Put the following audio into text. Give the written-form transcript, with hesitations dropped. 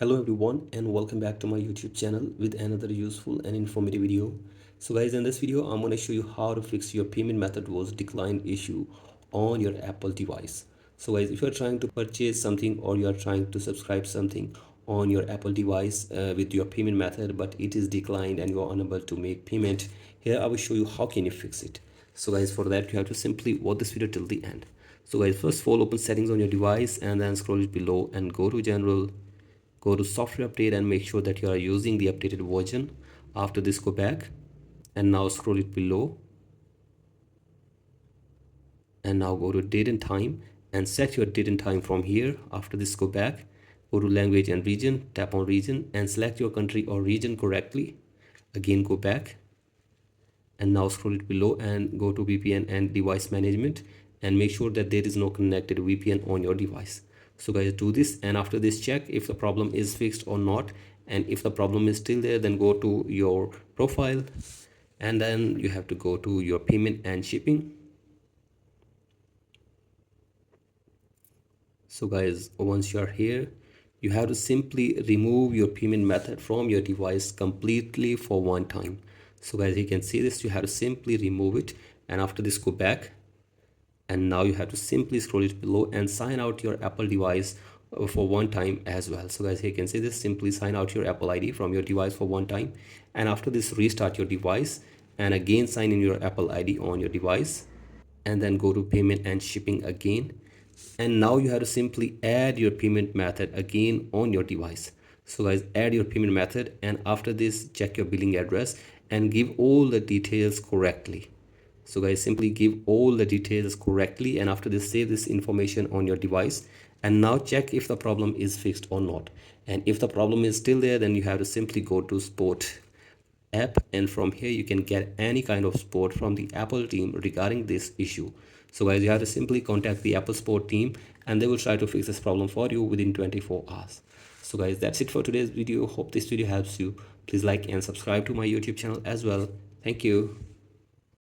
Hello everyone and welcome back to my YouTube channel with another useful and informative video. So guys, in this video I'm going to show you how to fix your payment method was declined issue on your Apple device. So guys, if you're trying to purchase something or you're trying to subscribe something on your Apple device with your payment method but it is declined and you're unable to make payment, here I will show you how can you fix it. So guys, for that you have to simply watch this video till the end. So guys, first of all open settings on your device and then scroll it below and go to general. Go to software update and make sure that you are using the updated version. After this, go back and now scroll it below and now go to date and time and set your date and time from here. After this, go back, go to language and region, tap on region and select your country or region correctly. Again, go back and now scroll it below and go to VPN and device management and make sure that there is no connected VPN on your device. So guys, do this and after this check if the problem is fixed or not, and if the problem is still there then go to your profile and then you have to go to your payment and shipping. So guys, once you are here you have to simply remove your payment method from your device completely for one time. So guys, you can see this, you have to simply remove it and after this go back and now you have to simply scroll it below and sign out your Apple device for one time as well. So guys, you can see this, simply sign out your Apple ID from your device for one time and after this restart your device and again sign in your Apple ID on your device and then go to payment and shipping again. And now you have to simply add your payment method again on your device. So guys, add your payment method and after this check your billing address and give all the details correctly. So guys, simply give all the details correctly and after this save this information on your device and now check if the problem is fixed or not. And if the problem is still there then you have to simply go to support app and from here you can get any kind of support from the Apple team regarding this issue. So guys, you have to simply contact the Apple support team and they will try to fix this problem for you within 24 hours. So guys, that's it for today's video. Hope this video helps you. Please like and subscribe to my YouTube channel as well. Thank you.